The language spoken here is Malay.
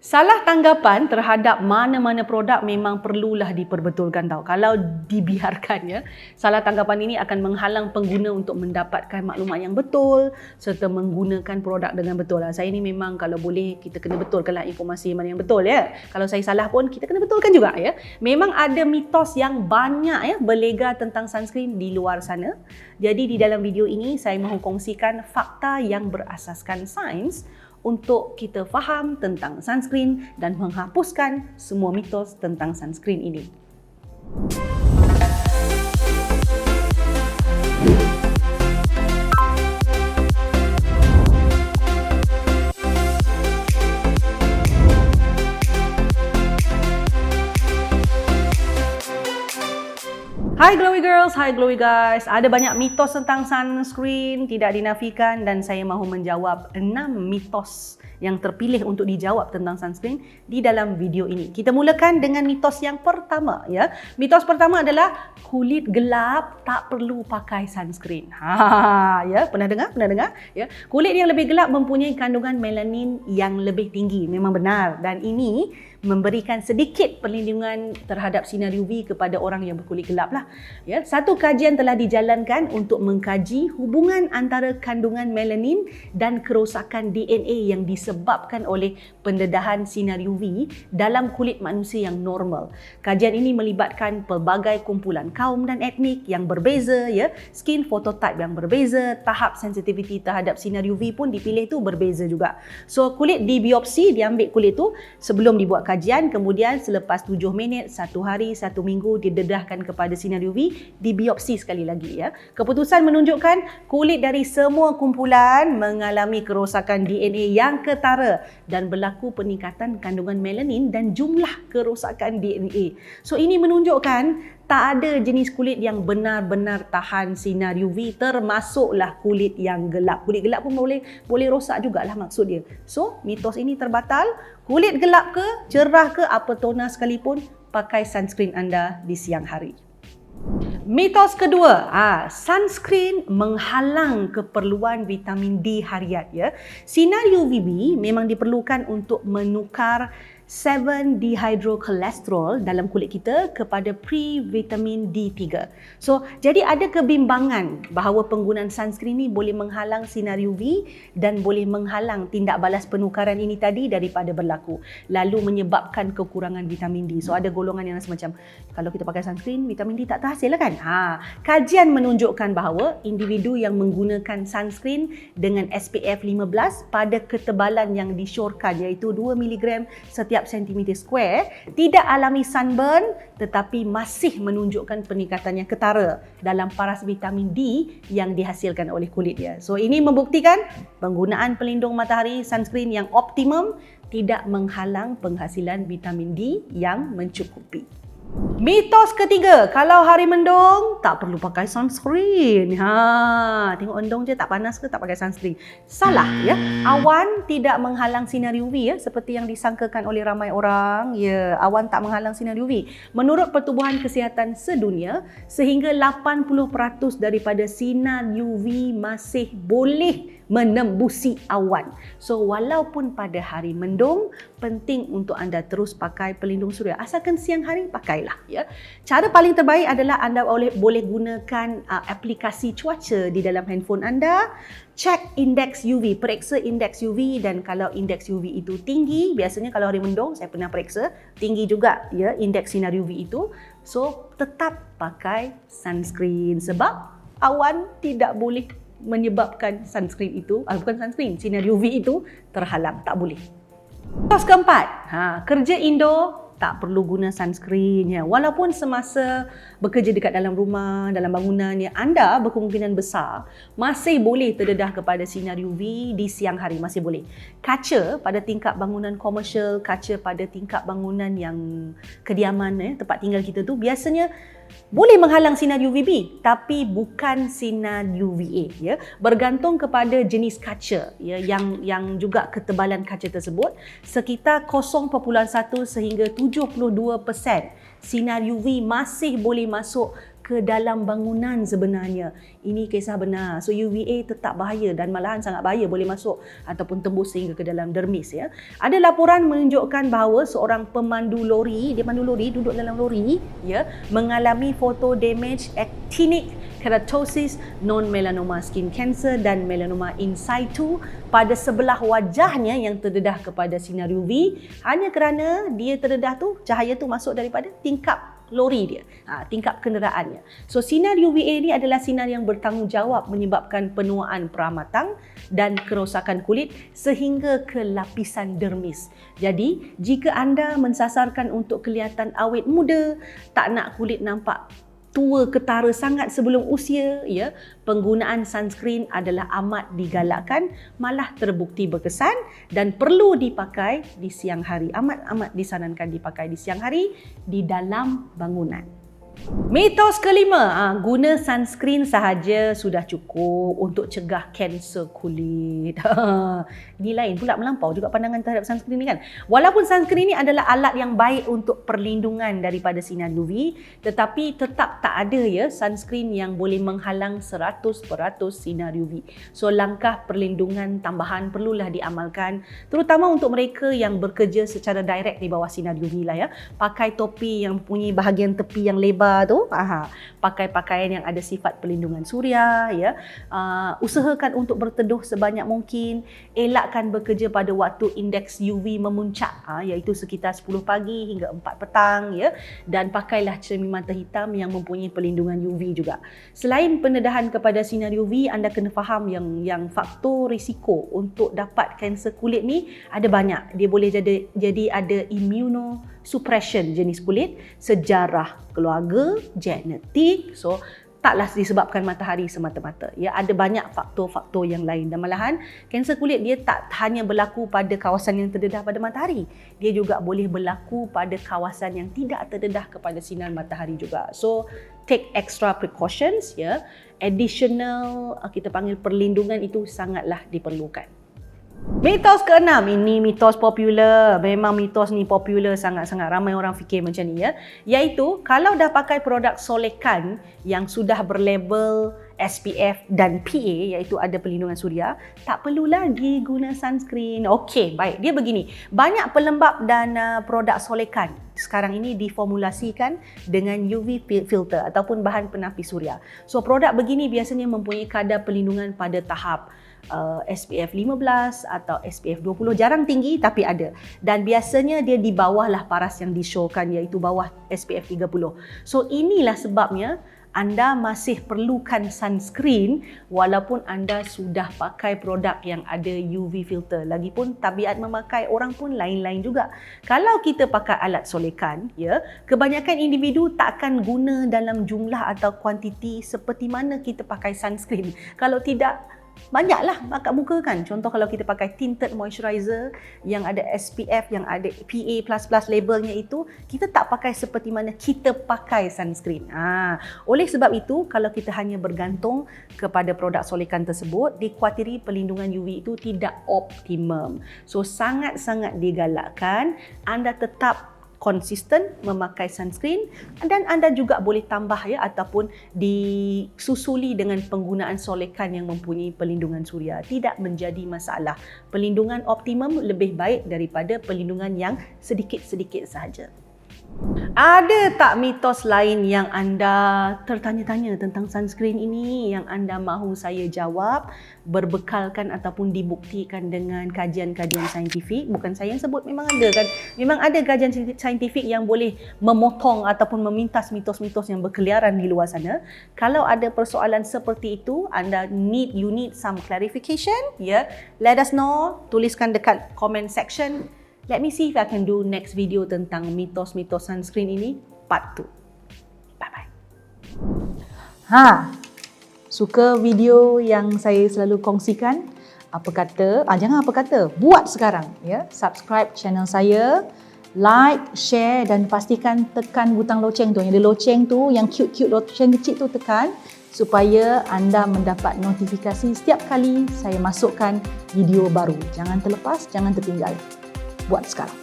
Salah tanggapan terhadap mana-mana produk memang perlulah diperbetulkan tau. Kalau dibiarkan ya, salah tanggapan ini akan menghalang pengguna untuk mendapatkan maklumat yang betul serta menggunakan produk dengan betul. Saya ni memang kalau boleh kita kena betulkanlah informasi mana yang betul ya. Kalau saya salah pun kita kena betulkan juga ya. Memang ada mitos yang banyak ya berlega tentang sunscreen di luar sana. Jadi di dalam video ini saya mahu kongsikan fakta yang berasaskan sains untuk kita faham tentang sunscreen dan menghapuskan semua mitos tentang sunscreen ini. Hai Glowy Girls, hai Glowy Guys. Ada banyak mitos tentang sunscreen, tidak dinafikan, dan saya mahu menjawab 6 mitos yang terpilih untuk dijawab tentang sunscreen di dalam video ini. Kita mulakan dengan mitos yang pertama ya. Mitos pertama adalah kulit gelap tak perlu pakai sunscreen. Ya, pernah dengar? Ya. Kulit yang lebih gelap mempunyai kandungan melanin yang lebih tinggi. Memang benar, dan ini memberikan sedikit perlindungan terhadap sinar UV kepada orang yang berkulit gelap lah. Ya, satu kajian telah dijalankan untuk mengkaji hubungan antara kandungan melanin dan kerosakan DNA yang disebabkan oleh pendedahan sinar UV dalam kulit manusia yang normal. Kajian ini melibatkan pelbagai kumpulan kaum dan etnik yang berbeza ya, skin phototype yang berbeza, tahap sensitivity terhadap sinar UV pun dipilih tu berbeza juga. So kulit dibiopsi, diambil kulit tu sebelum dibuat kajian, kemudian selepas 7 minit, 1 hari, 1 minggu didedahkan kepada sinar UV, dibiopsi sekali lagi ya. Keputusan menunjukkan kulit dari semua kumpulan mengalami kerosakan DNA yang ketara dan berlaku peningkatan kandungan melanin dan jumlah kerosakan DNA. So ini menunjukkan tak ada jenis kulit yang benar-benar tahan sinar UV, termasuklah kulit yang gelap. Kulit gelap pun boleh rosak jugalah maksud dia. So mitos ini terbatal. Kulit gelap ke, cerah ke, apa tona sekalipun, pakai sunscreen anda di siang hari. Mitos kedua, sunscreen menghalang keperluan vitamin D harian ya. Sinar UVB memang diperlukan untuk menukar 7-dehydrocholesterol dalam kulit kita kepada pre-vitamin D3. So, jadi ada kebimbangan bahawa penggunaan sunscreen ni boleh menghalang sinar UV dan boleh menghalang tindak balas penukaran ini tadi daripada berlaku, lalu menyebabkan kekurangan vitamin D. So, ada golongan yang rasa macam kalau kita pakai sunscreen, vitamin D tak terhasil lah kan? Kajian menunjukkan bahawa individu yang menggunakan sunscreen dengan SPF 15 pada ketebalan yang disyorkan iaitu 2 mg setiap sentimeter square tidak alami sunburn tetapi masih menunjukkan peningkatan yang ketara dalam paras vitamin D yang dihasilkan oleh kulit dia. So ini membuktikan penggunaan pelindung matahari sunscreen yang optimum tidak menghalang penghasilan vitamin D yang mencukupi. Mitos ketiga, kalau hari mendung tak perlu pakai sunscreen. Tengok mendung je tak panas ke tak pakai sunscreen. Salah ya. Awan tidak menghalang sinar UV ya seperti yang disangkakan oleh ramai orang. Ya, awan tak menghalang sinar UV. Menurut Pertubuhan Kesihatan Sedunia, sehingga 80% daripada sinar UV masih boleh menembusi awan. So walaupun pada hari mendung, penting untuk anda terus pakai pelindung suria. Asalkan siang hari pakailah ya. Cara paling terbaik adalah anda boleh gunakan aplikasi cuaca di dalam handphone anda. Cek indeks UV, periksa indeks UV, dan kalau indeks UV itu tinggi, biasanya kalau hari mendung saya pernah periksa, tinggi juga ya indeks sinar UV itu. So tetap pakai sunscreen sebab awan tidak boleh menyebabkan sunscreen itu, bukan sunscreen, sinar UV itu terhalang, tak boleh. Mitos keempat, kerja indoor tak perlu guna sunscreen ya. Walaupun semasa bekerja dekat dalam rumah, dalam bangunan ya, anda berkemungkinan besar masih boleh terdedah kepada sinar UV di siang hari, masih boleh. Kaca pada tingkap bangunan komersial, kaca pada tingkap bangunan yang kediaman ya, tempat tinggal kita tu biasanya boleh menghalang sinar UVB tapi bukan sinar UVA ya. Bergantung kepada jenis kaca ya, yang juga ketebalan kaca tersebut, sekitar 0.1 sehingga 72% sinar UV masih boleh masuk ke dalam bangunan sebenarnya. Ini kisah benar. So UVA tetap bahaya dan malahan sangat bahaya, boleh masuk ataupun tembus sehingga ke dalam dermis ya. Ada laporan menunjukkan bahawa seorang pemandu lori, dia pandu lori, duduk dalam lori ya, mengalami photo damage actinic keratosis, non-melanoma skin cancer dan melanoma in situ pada sebelah wajahnya yang terdedah kepada sinar UV hanya kerana dia terdedah tu, cahaya tu masuk daripada tingkap lori dia, tingkap kenderaannya. So sinar UVA ni adalah sinar yang bertanggungjawab menyebabkan penuaan peramatang dan kerosakan kulit sehingga ke lapisan dermis. Jadi jika anda mensasarkan untuk kelihatan awet muda, tak nak kulit nampak tua ketara sangat sebelum usia ya, penggunaan sunscreen adalah amat digalakkan, malah terbukti berkesan dan perlu dipakai di siang hari. Amat disarankan dipakai di siang hari di dalam bangunan. Mitos kelima, guna sunscreen sahaja sudah cukup untuk cegah kanser kulit. Ini lain pula, melampau juga pandangan terhadap sunscreen ni kan. Walaupun sunscreen ni adalah alat yang baik untuk perlindungan daripada sinar UV, tetapi tetap tak ada ya sunscreen yang boleh menghalang 100% sinar UV. So langkah perlindungan tambahan perlulah diamalkan, terutama untuk mereka yang bekerja secara direct di bawah sinar UV lah ya. Pakai topi yang punya bahagian tepi yang lebar tu, pakai pakaian yang ada sifat perlindungan suria ya. Usahakan untuk berteduh sebanyak mungkin, elakkan bekerja pada waktu indeks UV memuncak iaitu sekitar 10 pagi hingga 4 petang ya, dan pakailah cermin mata hitam yang mempunyai perlindungan UV juga. Selain pendedahan kepada sinar UV, anda kena faham yang faktor risiko untuk dapat kanser kulit ni ada banyak. Dia boleh jadi ada immunosuppression jenis kulit, sejarah keluarga, genetik. So taklah disebabkan matahari semata-mata ya, ada banyak faktor-faktor yang lain dan malahan kanser kulit dia tak hanya berlaku pada kawasan yang terdedah pada matahari, dia juga boleh berlaku pada kawasan yang tidak terdedah kepada sinar matahari juga. So take extra precautions ya, additional kita panggil perlindungan itu sangatlah diperlukan. Mitos ke-6, ini mitos popular. Memang mitos ni popular sangat-sangat, ramai orang fikir macam ni ya. Iaitu kalau dah pakai produk solekan yang sudah berlabel SPF dan PA, iaitu ada perlindungan suria, tak perlu lagi guna sunscreen. Okey, baik. Dia begini, banyak pelembap dan produk solekan sekarang ini diformulasikan dengan UV filter ataupun bahan penapis suria. So produk begini biasanya mempunyai kadar perlindungan pada tahap SPF 15 atau SPF 20, jarang tinggi tapi ada, dan biasanya dia di bawah lah paras yang disyorkan, iaitu bawah SPF 30. So inilah sebabnya anda masih perlukan sunscreen walaupun anda sudah pakai produk yang ada UV filter. Lagipun tabiat memakai orang pun lain-lain juga. Kalau kita pakai alat solekan ya, kebanyakan individu tak akan guna dalam jumlah atau kuantiti seperti mana kita pakai sunscreen. Kalau tidak, banyaklah kat muka kan. Contoh kalau kita pakai tinted moisturizer yang ada SPF, yang ada PA++ labelnya itu, kita tak pakai seperti mana kita pakai sunscreen. Oleh sebab itu, kalau kita hanya bergantung kepada produk solekan tersebut, dikuatiri perlindungan UV itu tidak optimum. So sangat-sangat digalakkan anda tetap konsisten memakai sunscreen, dan anda juga boleh tambah ya ataupun disusuli dengan penggunaan solekan yang mempunyai perlindungan suria. Tidak menjadi masalah. Perlindungan optimum lebih baik daripada perlindungan yang sedikit-sedikit sahaja. Ada tak mitos lain yang anda tertanya-tanya tentang sunscreen ini yang anda mahu saya jawab berbekalkan ataupun dibuktikan dengan kajian-kajian saintifik? Bukan saya yang sebut, memang ada kan. Memang ada kajian saintifik yang boleh memotong ataupun memintas mitos-mitos yang berkeliaran di luar sana. Kalau ada persoalan seperti itu, you need some clarification, ya. Let us know, tuliskan dekat comment section. Let me see if I can do next video tentang mitos-mitos sunscreen ini, part 2. Bye-bye. Suka video yang saya selalu kongsikan? Apa kata? Jangan apa kata, buat sekarang ya. Subscribe channel saya, like, share dan pastikan tekan butang loceng tu. Yang ada loceng tu, yang cute-cute loceng kecil tu tekan supaya anda mendapat notifikasi setiap kali saya masukkan video baru. Jangan terlepas, jangan tertinggal. Buat sekarang.